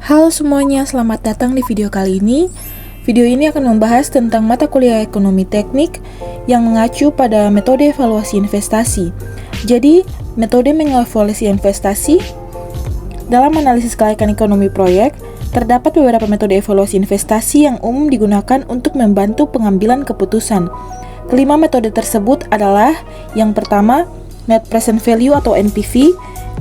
Halo semuanya, selamat datang di video kali ini. Video ini akan membahas tentang mata kuliah ekonomi teknik yang mengacu pada metode evaluasi investasi. Jadi, metode mengevaluasi investasi dalam analisis kelayakan ekonomi proyek, terdapat beberapa metode evaluasi investasi yang umum digunakan untuk membantu pengambilan keputusan. Kelima metode tersebut adalah yang pertama, Net Present Value atau NPV.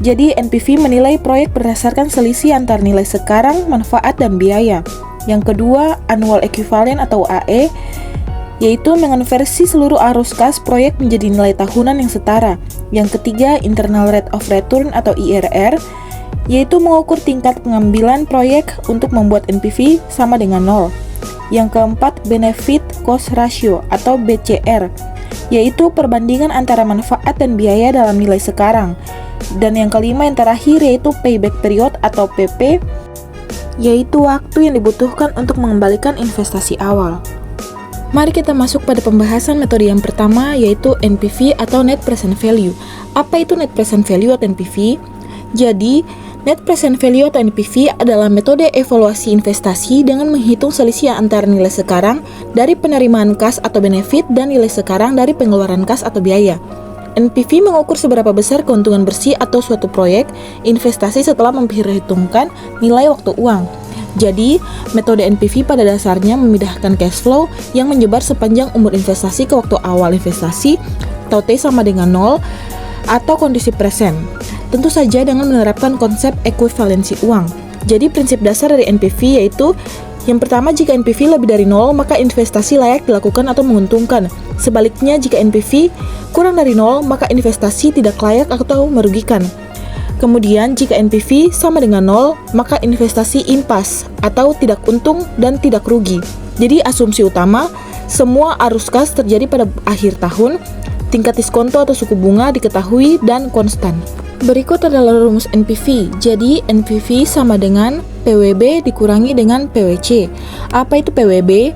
Jadi NPV menilai proyek berdasarkan selisih antar nilai sekarang, manfaat, dan biaya. Yang kedua, Annual Equivalent atau AE, yaitu mengonversi seluruh arus kas proyek menjadi nilai tahunan yang setara. Yang ketiga, Internal Rate of Return atau IRR, yaitu mengukur tingkat pengambilan proyek untuk membuat NPV sama dengan 0. Yang keempat, Benefit Cost Ratio atau BCR, yaitu perbandingan antara manfaat dan biaya dalam nilai sekarang. Dan yang kelima, yang terakhir, yaitu Payback Period atau PP, yaitu waktu yang dibutuhkan untuk mengembalikan investasi awal. Mari kita masuk pada pembahasan metode yang pertama, yaitu NPV atau Net Present Value. Apa itu Net Present Value atau NPV? Jadi, Net Present Value atau NPV adalah metode evaluasi investasi dengan menghitung selisih antara nilai sekarang dari penerimaan kas atau benefit dan nilai sekarang dari pengeluaran kas atau biaya. NPV mengukur seberapa besar keuntungan bersih atau suatu proyek investasi setelah memperhitungkan nilai waktu uang. Jadi, metode NPV pada dasarnya memindahkan cash flow yang menyebar sepanjang umur investasi ke waktu awal investasi atau T sama dengan 0 atau kondisi present. Tentu saja dengan menerapkan konsep ekuivalensi uang. Jadi, prinsip dasar dari NPV yaitu yang pertama, jika NPV lebih dari 0, maka investasi layak dilakukan atau menguntungkan. Sebaliknya, jika NPV kurang dari 0, maka investasi tidak layak atau merugikan. Kemudian, jika NPV sama dengan 0, maka investasi impas atau tidak untung dan tidak rugi. Jadi, asumsi utama, semua arus kas terjadi pada akhir tahun, tingkat diskonto atau suku bunga diketahui dan konstan. Berikut adalah rumus NPV. Jadi, NPV sama dengan PWB dikurangi dengan PWC. Apa itu PWB?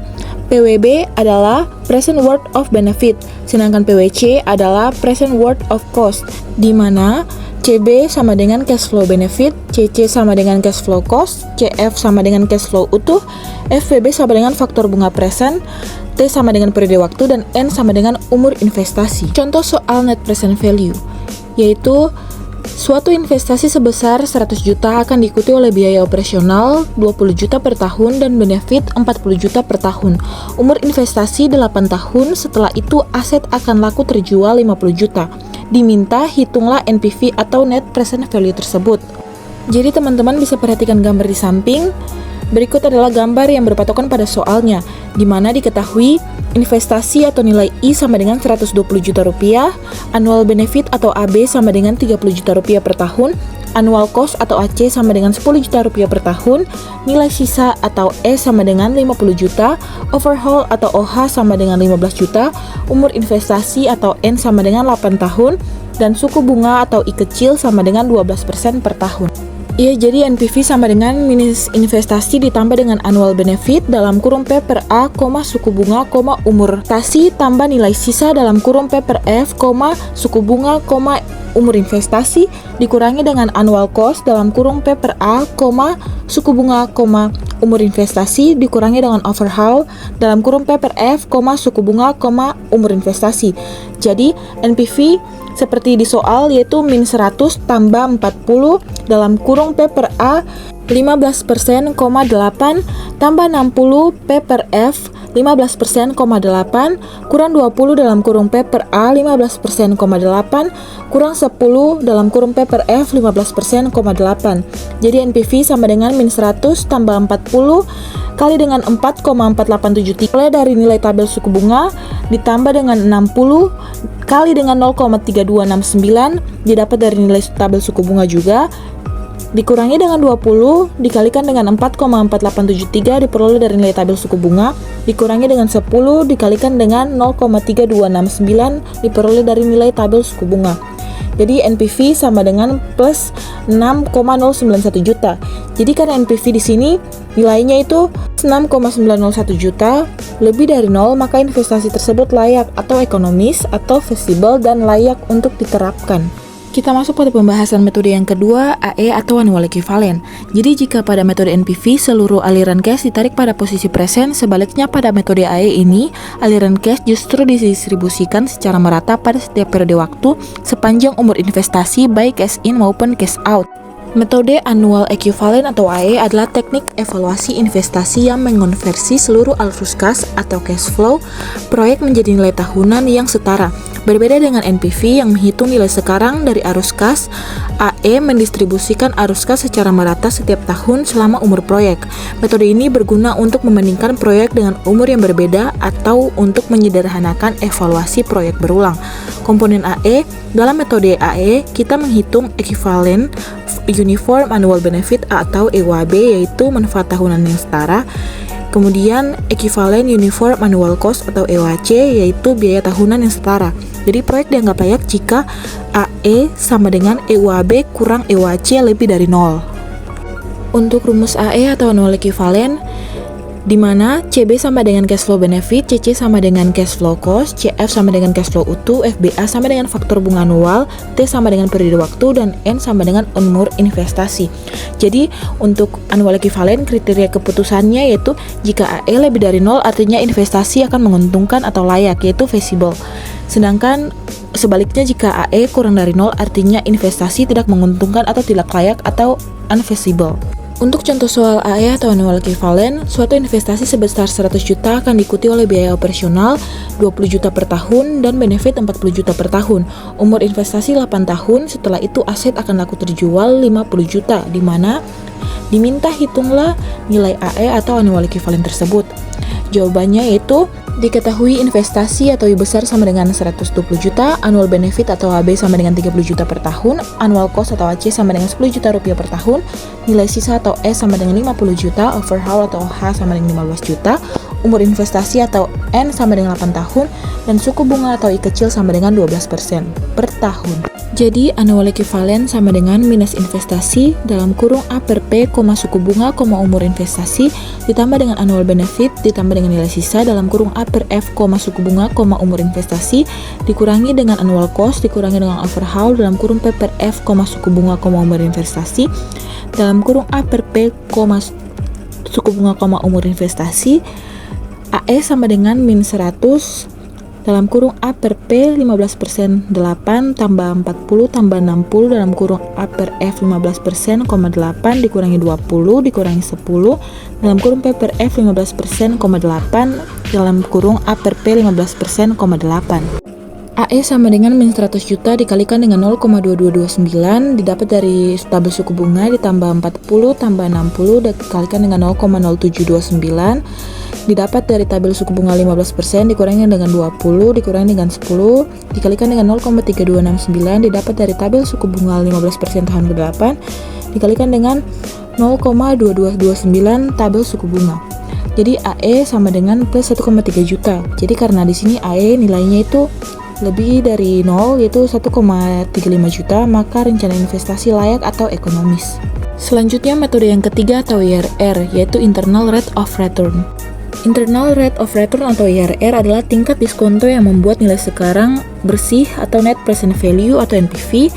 PWB adalah Present Worth of Benefit, sedangkan PWC adalah Present Worth of Cost, di mana CB sama dengan cash flow benefit, CC sama dengan cash flow cost, CF sama dengan cash flow utuh, FVB sama dengan faktor bunga present, T sama dengan periode waktu, dan N sama dengan umur investasi. Contoh soal Net Present Value, yaitu suatu investasi sebesar 100 juta akan diikuti oleh biaya operasional 20 juta per tahun dan benefit 40 juta per tahun. Umur investasi 8 tahun, setelah itu aset akan laku terjual 50 juta. Diminta hitunglah NPV atau Net Present Value tersebut. Jadi teman-teman bisa perhatikan gambar di samping. Berikut adalah gambar yang berpatokan pada soalnya, di mana diketahui investasi atau nilai I sama dengan 120 juta rupiah, annual benefit atau AB sama dengan 30 juta rupiah per tahun, annual cost atau AC sama dengan 10 juta rupiah per tahun, nilai sisa atau E sama dengan 50 juta, overhaul atau OH sama dengan 15 juta, umur investasi atau N sama dengan 8 tahun, dan suku bunga atau I kecil sama dengan 12% per tahun. Ya, jadi NPV sama dengan minus investasi ditambah dengan annual benefit dalam kurung P per A, suku bunga, umur investasi tambah nilai sisa dalam kurung P per F, suku bunga, umur investasi dikurangi dengan annual cost dalam kurung P per A, suku bunga, umur investasi dikurangi dengan overhaul dalam kurung P per F, suku bunga, umur investasi. Jadi NPV seperti di soal yaitu min 100 tambah 40 dalam kurung P per A 15%, 8 tambah 60 P per F 15%, 8 kurang 20 dalam kurung P per A 15%, 8 kurang 10 dalam kurung P per F 15%, 8. Jadi NPV sama dengan min 100 tambah 40 kali dengan 4,4873 mulai dari nilai tabel suku bunga ditambah dengan 60 kali dengan 0,3269 didapat dari nilai tabel suku bunga juga dikurangi dengan 20 dikalikan dengan 4,4873 diperoleh dari nilai tabel suku bunga dikurangi dengan 10 dikalikan dengan 0,3269 diperoleh dari nilai tabel suku bunga. Jadi NPV sama dengan plus 6,091 juta. Jadi karena NPV di sini nilainya itu 6,901 juta lebih dari 0, maka investasi tersebut layak atau ekonomis atau feasible dan layak untuk diterapkan. Kita masuk pada pembahasan metode yang kedua, AE atau annual equivalent. Jadi jika pada metode NPV seluruh aliran cash ditarik pada posisi present, sebaliknya pada metode AE ini aliran cash justru didistribusikan secara merata pada setiap periode waktu sepanjang umur investasi baik cash in maupun cash out. Metode annual equivalent atau AE adalah teknik evaluasi investasi yang mengonversi seluruh arus kas atau cash flow proyek menjadi nilai tahunan yang setara. Berbeda dengan NPV yang menghitung nilai sekarang dari arus kas, AE mendistribusikan arus kas secara merata setiap tahun selama umur proyek. Metode ini berguna untuk membandingkan proyek dengan umur yang berbeda atau untuk menyederhanakan evaluasi proyek berulang. Komponen AE, dalam metode AE kita menghitung equivalent Uniform Annual Benefit atau EUAB, yaitu manfaat tahunan yang setara. Kemudian Equivalent Uniform Annual Cost atau EUAC, yaitu biaya tahunan yang setara. Jadi proyek dianggap layak jika AE sama dengan EUAB kurang EUAC lebih dari 0. Untuk rumus AE atau Annual Equivalent, di mana CB sama dengan cash flow benefit, CC sama dengan cash flow cost, CF sama dengan cash flow utuh, FBA sama dengan faktor bunga anual, T sama dengan periode waktu, dan N sama dengan umur investasi. Jadi untuk annual equivalent kriteria keputusannya yaitu jika AE lebih dari 0 artinya investasi akan menguntungkan atau layak, yaitu feasible. Sedangkan sebaliknya jika AE kurang dari 0 artinya investasi tidak menguntungkan atau tidak layak atau unfeasible. Untuk contoh soal AE atau annual equivalent, suatu investasi sebesar 100 juta akan diikuti oleh biaya operasional 20 juta per tahun dan benefit 40 juta per tahun. Umur investasi 8 tahun, setelah itu aset akan laku terjual 50 juta, di mana diminta hitunglah nilai AE atau annual equivalent tersebut. Jawabannya yaitu diketahui investasi atau I besar sama dengan 120 juta, annual benefit atau AB sama dengan 30 juta per tahun, annual cost atau AC sama dengan 10 juta rupiah per tahun, nilai sisa atau S sama dengan 50 juta, overhaul atau H sama dengan 15 juta, umur investasi atau N sama dengan 8 tahun, dan suku bunga atau I kecil sama dengan 12% per tahun. Jadi annual equivalent sama dengan minus investasi dalam kurung A per P, suku bunga, umur investasi, ditambah dengan annual benefit, ditambah dengan nilai sisa dalam kurung A per F, suku bunga, umur investasi, dikurangi dengan annual cost, dikurangi dengan overhaul dalam kurung P per F, suku bunga, umur investasi, dalam kurung A per P, suku bunga, umur investasi, AE sama dengan min 100 dalam kurung A per P 15% 8 tambah 40 tambah 60 dalam kurung A per F 15%, 8 dikurangi 20 dikurangi 10 dalam kurung P per F 15%, 8 dalam kurung A per P 15%, 8. AE sama dengan min 100 juta dikalikan dengan 0,2229 didapat dari tabel suku bunga ditambah 40 tambah 60 dikalikan dengan 0,0729 didapat dari tabel suku bunga 15% dikurangi dengan 20 dikurangi dengan 10 dikalikan dengan 0,3269 didapat dari tabel suku bunga 15% tahun ke-8 dikalikan dengan 0,2229 tabel suku bunga. Jadi AE sama dengan plus 1,3 juta. Jadi karena di sini AE nilainya itu lebih dari 0 yaitu 1,35 juta, maka rencana investasi layak atau ekonomis. Selanjutnya metode yang ketiga atau IRR, yaitu Internal Rate of Return. Internal Rate of Return atau IRR adalah tingkat diskonto yang membuat nilai sekarang bersih atau Net Present Value atau NPV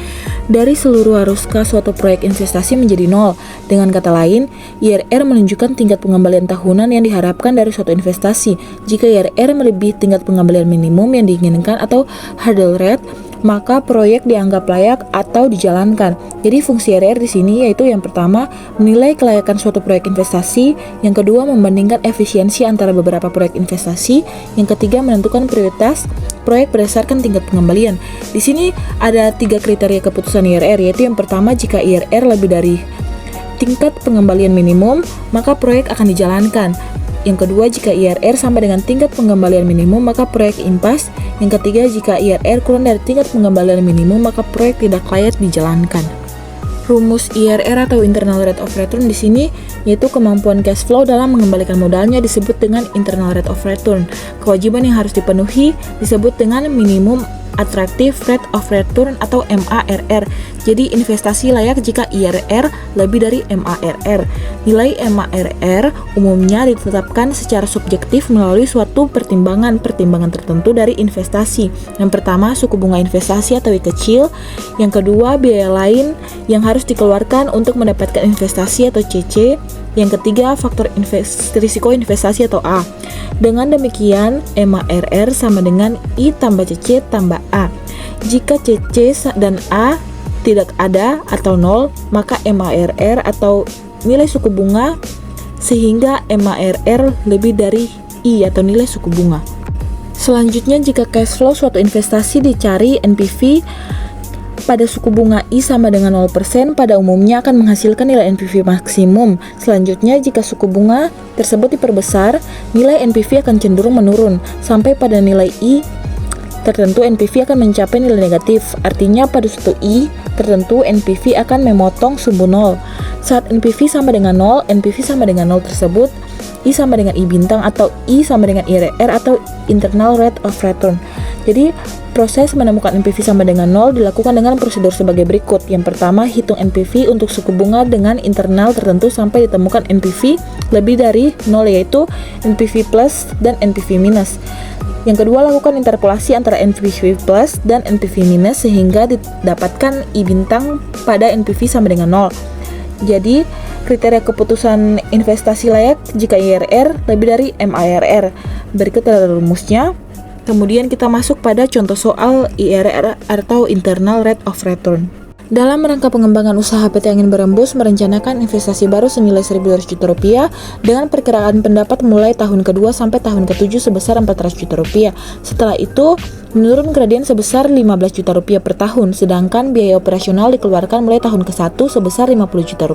dari seluruh arus kas suatu proyek investasi menjadi 0. Dengan kata lain, IRR menunjukkan tingkat pengembalian tahunan yang diharapkan dari suatu investasi. Jika IRR melebihi tingkat pengembalian minimum yang diinginkan atau hurdle rate, maka proyek dianggap layak atau dijalankan. Jadi fungsi IRR di sini yaitu yang pertama, menilai kelayakan suatu proyek investasi, yang kedua membandingkan efisiensi antara beberapa proyek investasi, yang ketiga menentukan prioritas proyek berdasarkan tingkat pengembalian. Di sini ada 3 kriteria keputusan IRR, yaitu yang pertama jika IRR lebih dari tingkat pengembalian minimum, maka proyek akan dijalankan. Yang kedua, jika IRR sama dengan tingkat pengembalian minimum, maka proyek impas. Yang ketiga, jika IRR kurang dari tingkat pengembalian minimum, maka proyek tidak layak dijalankan. Rumus IRR atau Internal Rate of Return di sini yaitu kemampuan cash flow dalam mengembalikan modalnya disebut dengan Internal Rate of Return. Kewajiban yang harus dipenuhi disebut dengan minimum Attractive Rate of Return atau MARR. Jadi investasi layak jika IRR lebih dari MARR. Nilai MARR umumnya ditetapkan secara subjektif melalui suatu pertimbangan tertentu dari investasi. Yang pertama, suku bunga investasi atau I kecil. Yang kedua, biaya lain yang harus dikeluarkan untuk mendapatkan investasi atau CC. Yang ketiga, faktor risiko investasi atau A. Dengan demikian, MARR sama dengan I tambah CC tambah A. Jika CC dan A tidak ada atau 0, maka MARR atau nilai suku bunga sehingga MARR lebih dari I atau nilai suku bunga. Selanjutnya, jika cash flow suatu investasi dicari NPV pada suku bunga I sama dengan 0%, pada umumnya akan menghasilkan nilai NPV maksimum. Selanjutnya, jika suku bunga tersebut diperbesar, nilai NPV akan cenderung menurun sampai pada nilai I tertentu NPV akan mencapai nilai negatif. Artinya pada suatu I tertentu NPV akan memotong sumbu 0. Saat NPV sama dengan 0, NPV sama dengan 0 tersebut I sama dengan I bintang atau I sama dengan IRR atau Internal Rate of Return. Jadi proses menemukan NPV sama dengan 0 dilakukan dengan prosedur sebagai berikut. Yang pertama, hitung NPV untuk suku bunga dengan internal tertentu sampai ditemukan NPV lebih dari 0, yaitu NPV plus dan NPV minus. Yang kedua, lakukan interpolasi antara NPV plus dan NPV minus sehingga didapatkan I bintang pada NPV sama dengan 0. Jadi, kriteria keputusan investasi layak jika IRR lebih dari MARR. Berikut adalah rumusnya. Kemudian kita masuk pada contoh soal IRR atau Internal Rate of Return. Dalam rangka pengembangan usaha, PT Angin Berembus merencanakan investasi baru senilai Rp1.200 juta dengan perkiraan pendapat mulai tahun kedua sampai tahun ke-7 sebesar Rp400 juta. Setelah itu, menurun gradien sebesar Rp15 juta per tahun, sedangkan biaya operasional dikeluarkan mulai tahun ke-1 sebesar Rp50 juta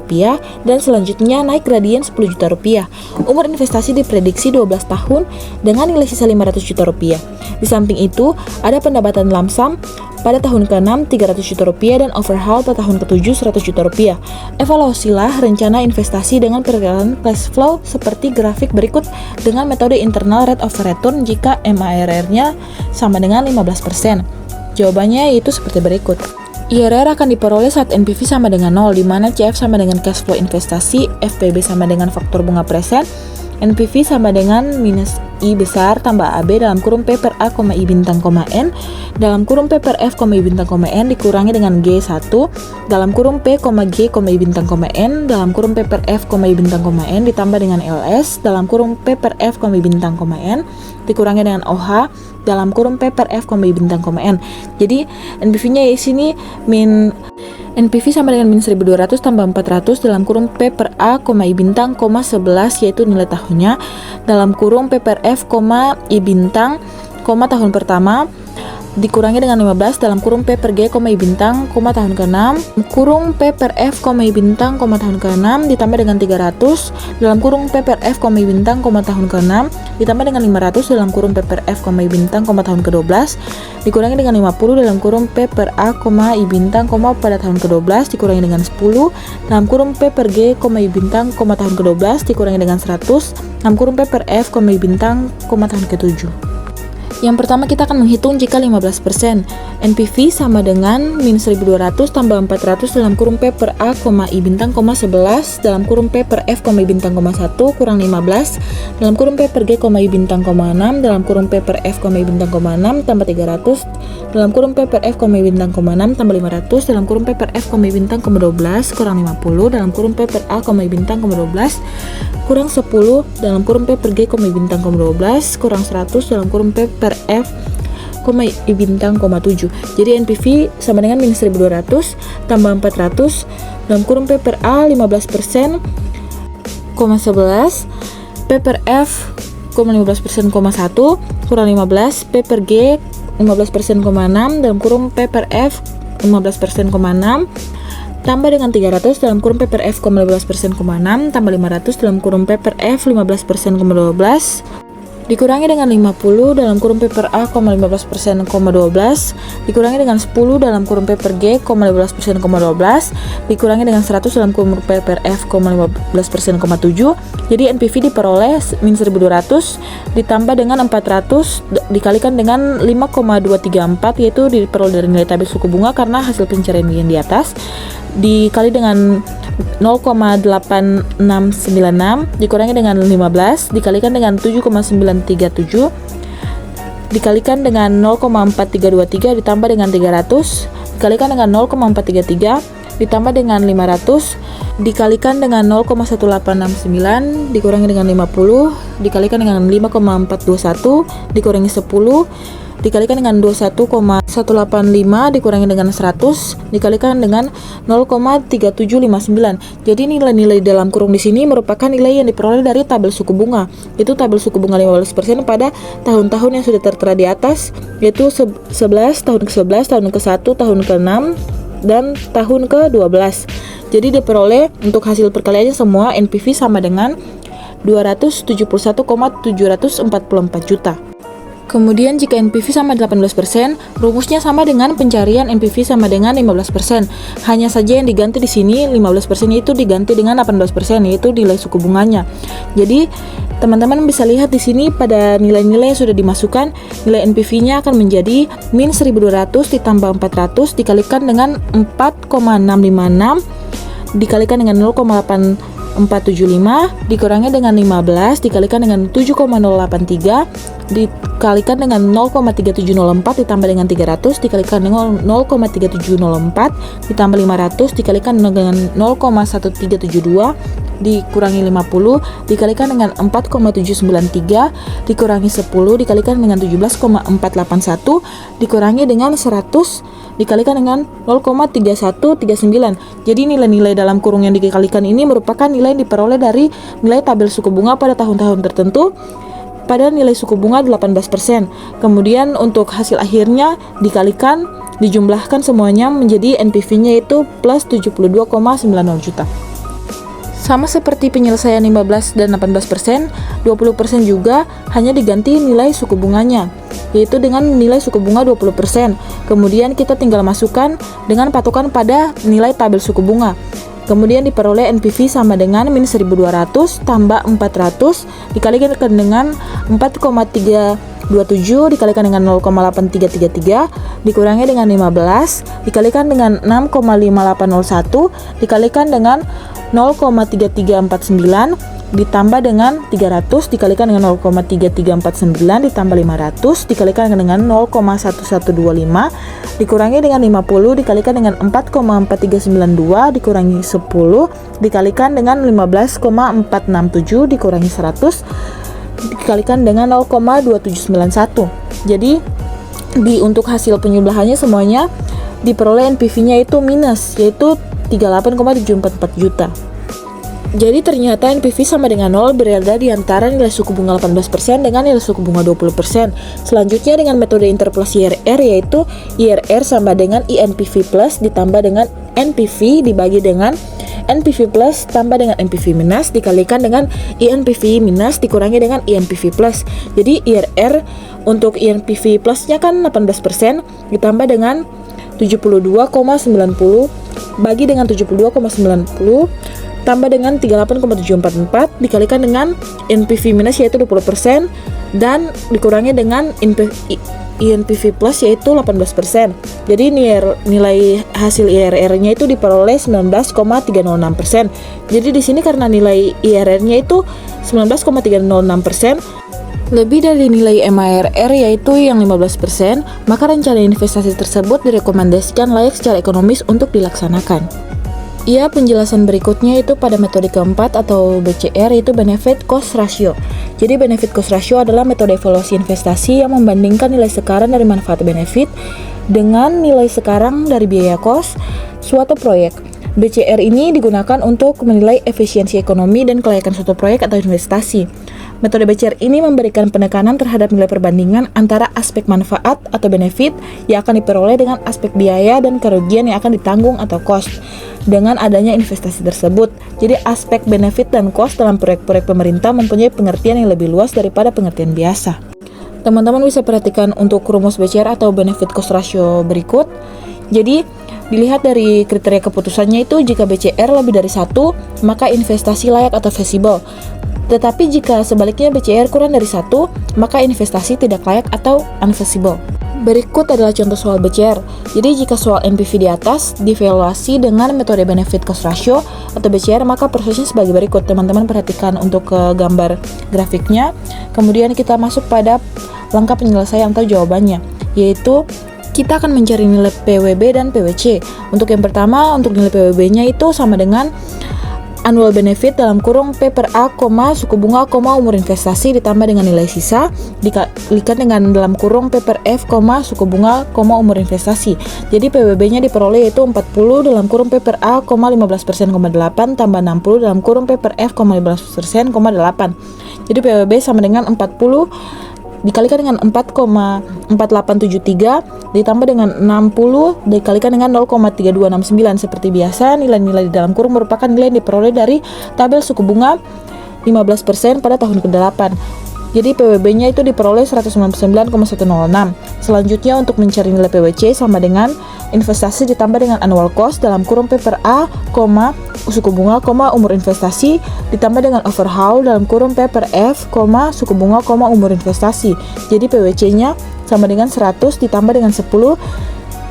dan selanjutnya naik gradien Rp10 juta. Umur investasi diprediksi 12 tahun dengan nilai sisa Rp500 juta. Di samping itu, ada pendapatan lump sum pada tahun ke-6 Rp300 juta dan overhaul pada tahun ke-7 Rp100 juta. Evaluasilah rencana investasi dengan perkiraan cash flow seperti grafik berikut dengan metode Internal Rate of Return jika MARR-nya sama dengan 15%. Jawabannya yaitu seperti berikut. IRR akan diperoleh saat NPV sama dengan 0, di mana CF sama dengan cash flow investasi, FPB sama dengan faktor bunga present, NPV sama dengan minus I besar tambah AB dalam kurung P per A, I bintang, N dalam kurung P per F, I bintang, N dikurangi dengan G1 dalam kurung P, G, I bintang, N dalam kurung P per F, I bintang, N ditambah dengan LS dalam kurung P per F, I bintang, N dikurangi dengan OH dalam kurung P per F, I bintang, N. Jadi NPV-nya di sini NPV sama dengan minus 1.200 tambah 400 dalam kurung P per A, I bintang, 11 yaitu nilai tahunnya dalam kurung P per F, I bintang, tahun pertama dikurangi dengan 15 dalam kurung P per G, I bintang, tahun ke-6 kurung P per F, I bintang, tahun ke-6 ditambah dengan 300 dalam kurung P per F, I bintang, tahun ke-6 ditambah dengan 500 dalam kurung P per F, I bintang, tahun ke-12 dikurangi dengan 50 dalam kurung P per A, I bintang, pada tahun ke-12 dikurangi dengan 10 dalam kurung P per G, I bintang, tahun ke-12 dikurangi dengan 100 dalam kurung P per F, I bintang, tahun ke-7. Yang pertama kita akan menghitung jika 15%. NPV sama dengan minus 1.200 tambah 400 dalam kurung P per A, I bintang, 11 dalam kurung P per F, I bintang, 1 kurang 15 dalam kurung P per G, I bintang, 6 dalam kurung P per F, I bintang, 6 tambah 300 dalam kurung P per F, I bintang, 6 tambah 500 dalam kurung P per F, I bintang, 12 kurang 50 dalam kurung P per A, I bintang, 12 kurang 10 dalam kurung P per G, I bintang, 12 kurang 100 dalam kurung P per F, I bintang, 7. Jadi NPV sama dengan minus 1.200 tambah 400 dalam kurung P per A 15%, 11 P per F, 15%, 1 kurang 15 P per G 15%, 6 dalam kurung P per F 15%, 6 tambah dengan 300 dalam kurung P per F, 15%, 6 tambah 500 dalam kurung P per F 15%, 12 dikurangi dengan 50 dalam kurung P per A, 15%, 12, dikurangi dengan 10 dalam kurung P per G, 15%, 12, dikurangi dengan 100 dalam kurung P per F, 15%, 7. Jadi NPV diperoleh min 1200 ditambah dengan 400 dikalikan dengan 5,234, yaitu diperoleh dari nilai tabel suku bunga karena hasil pencarian yang di atas, dikali dengan 0,8696 dikurangi dengan 15 dikalikan dengan 7,937 dikalikan dengan 0,4323 ditambah dengan 300 dikalikan dengan 0,433 ditambah dengan 500 dikalikan dengan 0,1869 dikurangi dengan 50 dikalikan dengan 5,421 dikurangi 10 dikalikan dengan 21,185 dikurangi dengan 100 dikalikan dengan 0,3759. Jadi nilai-nilai dalam kurung di sini merupakan nilai yang diperoleh dari tabel suku bunga. Itu tabel suku bunga 15% pada tahun-tahun yang sudah tertera di atas, yaitu 11, tahun ke-11, tahun ke-1, tahun ke-6 dan tahun ke-12. Jadi diperoleh untuk hasil perkaliannya semua NPV sama dengan 271,744 juta. Kemudian jika NPV sama 18%, rumusnya sama dengan pencarian NPV sama dengan 15%. Hanya saja yang diganti di sini 15% itu diganti dengan 18%, yaitu nilai suku bunganya. Jadi teman-teman bisa lihat di sini pada nilai-nilai yang sudah dimasukkan, nilai NPV-nya akan menjadi min 1200 ditambah 400 dikalikan dengan 4,656 dikalikan dengan 0,8475 dikurangi dengan 15 dikalikan dengan 7,083 dikalikan dengan 0,3704 ditambah dengan 300 dikalikan dengan 0,3704 ditambah 500 dikalikan dengan 0,1372 dikurangi 50 dikalikan dengan 4,793 dikurangi 10 dikalikan dengan 17,481 dikurangi dengan 100 dikalikan dengan 0,3139. Jadi nilai-nilai dalam kurung yang dikalikan ini merupakan nilai yang diperoleh dari nilai tabel suku bunga pada tahun-tahun tertentu pada nilai suku bunga 18%. Kemudian untuk hasil akhirnya dikalikan, dijumlahkan semuanya menjadi NPV-nya itu plus 72,90 juta. Sama seperti penyelesaian 15 dan 18%, 20% juga hanya diganti nilai suku bunganya, yaitu dengan nilai suku bunga 20%. Kemudian kita tinggal masukkan dengan patokan pada nilai tabel suku bunga. Kemudian diperoleh NPV sama dengan min 1200 tambah 400 dikalikan dengan 4,327 dikalikan dengan 0,8333 dikurangi dengan 15 dikalikan dengan 6,5801 dikalikan dengan 0,3349 ditambah dengan 300 dikalikan dengan 0,3349 ditambah 500 dikalikan dengan 0,1125 dikurangi dengan 50 dikalikan dengan 4,4392 dikurangi 10 dikalikan dengan 15,467 dikurangi 100 dikalikan dengan 0,2791. Jadi untuk hasil penyebelahannya semuanya diperoleh NPV-nya itu minus, yaitu 38,744 juta. Jadi ternyata NPV sama dengan 0 berada di antara nilai suku bunga 18% dengan nilai suku bunga 20%. Selanjutnya dengan metode interpolasi IRR, yaitu IRR sama dengan INPV plus ditambah dengan NPV dibagi dengan NPV plus tambah dengan NPV minus dikalikan dengan INPV minus dikurangi dengan INPV plus. Jadi IRR untuk INPV plusnya kan 18% ditambah dengan 72,90 bagi dengan 72,90 tambah dengan 38,744 dikalikan dengan NPV minus yaitu 20% dan dikurangi dengan INPV plus yaitu 18%. Jadi nilai hasil IRR-nya itu diperoleh 19,306%. Jadi di sini karena nilai IRR-nya itu 19,306%, lebih dari nilai MARR yaitu yang 15%, maka rencana investasi tersebut direkomendasikan layak secara ekonomis untuk dilaksanakan. Penjelasan berikutnya itu pada metode keempat atau BCR, yaitu benefit cost ratio. Jadi benefit cost ratio adalah metode evaluasi investasi yang membandingkan nilai sekarang dari manfaat benefit dengan nilai sekarang dari biaya cost suatu proyek. BCR ini digunakan untuk menilai efisiensi ekonomi dan kelayakan suatu proyek atau investasi. Metode BCR ini memberikan penekanan terhadap nilai perbandingan antara aspek manfaat atau benefit yang akan diperoleh dengan aspek biaya dan kerugian yang akan ditanggung atau cost dengan adanya investasi tersebut. Jadi aspek benefit dan cost dalam proyek-proyek pemerintah mempunyai pengertian yang lebih luas daripada pengertian biasa. Teman-teman bisa perhatikan untuk rumus BCR atau benefit cost ratio berikut. Jadi dilihat dari kriteria keputusannya itu, jika BCR lebih dari 1, maka investasi layak atau feasible. Tetapi jika sebaliknya BCR kurang dari 1, maka investasi tidak layak atau unfeasible. Berikut adalah contoh soal BCR. Jadi jika soal NPV di atas dievaluasi dengan metode benefit cost ratio atau BCR, maka prosesnya sebagai berikut. Teman-teman perhatikan untuk gambar grafiknya. Kemudian kita masuk pada langkah penyelesaian atau jawabannya, yaitu kita akan mencari nilai PWB dan PWC. Untuk yang pertama, untuk nilai PWB-nya itu sama dengan annual benefit dalam kurung P per A, suku bunga, umur investasi ditambah dengan nilai sisa dikalikan dengan dalam kurung P per F, suku bunga, umur investasi. Jadi PWB-nya diperoleh yaitu 40 dalam kurung P per A, 15%,8 tambah 60 dalam kurung P per F, 15%,8. Jadi PWB sama dengan 40 dikalikan dengan 4,4873 ditambah dengan 60 dikalikan dengan 0,3269. Seperti biasa, nilai-nilai di dalam kurung merupakan nilai yang diperoleh dari tabel suku bunga 15% pada tahun ke-8. Jadi PWB-nya itu diperoleh 199,106. Selanjutnya untuk mencari nilai PWC sama dengan investasi ditambah dengan annual cost dalam kurung P per A, suku bunga, umur investasi ditambah dengan overhaul dalam kurung P per F, suku bunga, umur investasi. Jadi PWC-nya sama dengan 100 ditambah dengan 10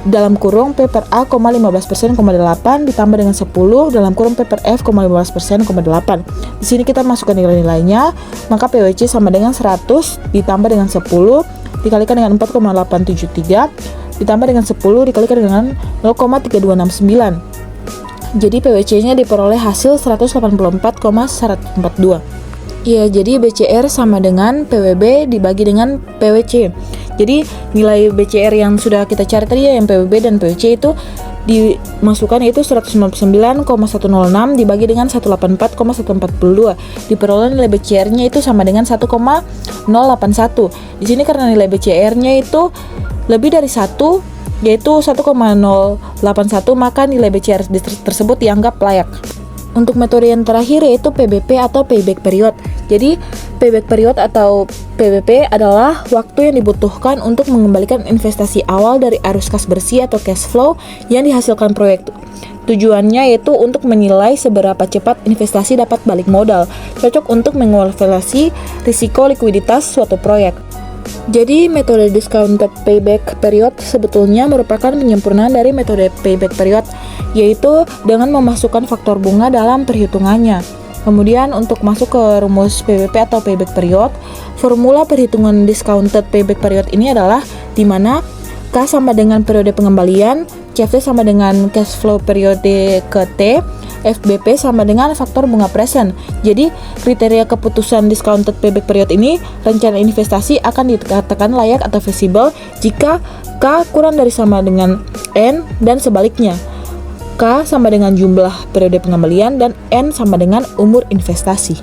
dalam kurung P per A, 15%,8 ditambah dengan 10 dalam kurung P per F, 15%,8. Di sini kita masukkan nilai-nilainya, maka PWC sama dengan 100 ditambah dengan 10 dikalikan dengan 4,873 ditambah dengan 10 dikalikan dengan 0,3269. Jadi PWC-nya diperoleh hasil 184,142. Ya, jadi BCR sama dengan PWB dibagi dengan PWC. Jadi nilai BCR yang sudah kita cari tadi ya, yang PWB dan PWC itu dimasukkan yaitu 199,106 dibagi dengan 184,142. Diperoleh nilai BCR-nya itu sama dengan 1,081. Di sini karena nilai BCR-nya itu lebih dari 1 yaitu 1,081, maka nilai BCR tersebut dianggap layak. Untuk metode yang terakhir yaitu PBP atau payback period. Jadi payback period atau PBP adalah waktu yang dibutuhkan untuk mengembalikan investasi awal dari arus kas bersih atau cash flow yang dihasilkan proyek. Tujuannya yaitu untuk menilai seberapa cepat investasi dapat balik modal, cocok untuk mengevaluasi risiko likuiditas suatu proyek. Jadi metode discounted payback period sebetulnya merupakan penyempurnaan dari metode payback period, yaitu dengan memasukkan faktor bunga dalam perhitungannya. Kemudian untuk masuk ke rumus PBP atau payback period, formula perhitungan discounted payback period ini adalah di mana K sama dengan periode pengembalian, CFT sama dengan cash flow periode ke T, FBP sama dengan faktor bunga present. Jadi kriteria keputusan discounted payback period ini, rencana investasi akan dikatakan layak atau feasible jika K kurang dari sama dengan N dan sebaliknya. K sama dengan jumlah periode pengembalian dan N sama dengan umur investasi.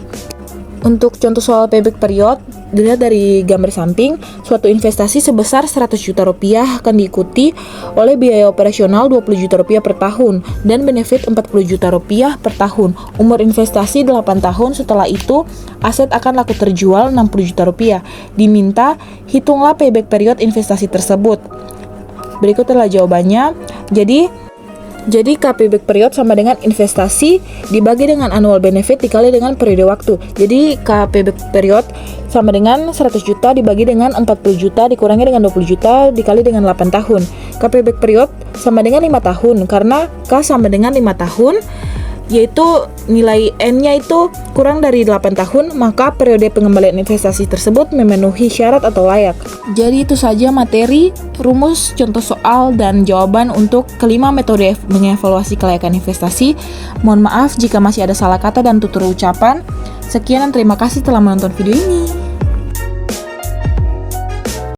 Untuk contoh soal payback period, dilihat dari gambar samping, suatu investasi sebesar 100 juta rupiah akan diikuti oleh biaya operasional 20 juta rupiah per tahun dan benefit 40 juta rupiah per tahun. Umur investasi 8 tahun, setelah itu aset akan laku terjual 60 juta rupiah. Diminta, hitunglah payback period investasi tersebut. Berikut adalah jawabannya. Jadi K payback period sama dengan investasi dibagi dengan annual benefit dikali dengan periode waktu. Jadi K payback period sama dengan 100 juta dibagi dengan 40 juta dikurangi dengan 20 juta dikali dengan 8 tahun. K payback period sama dengan 5 tahun karena K sama dengan 5 tahun, yaitu nilai N-nya itu kurang dari 8 tahun, maka periode pengembalian investasi tersebut memenuhi syarat atau layak. Jadi itu saja materi, rumus, contoh soal, dan jawaban untuk kelima metode mengevaluasi kelayakan investasi. Mohon maaf jika masih ada salah kata dan tutur ucapan. Sekian dan terima kasih telah menonton video ini.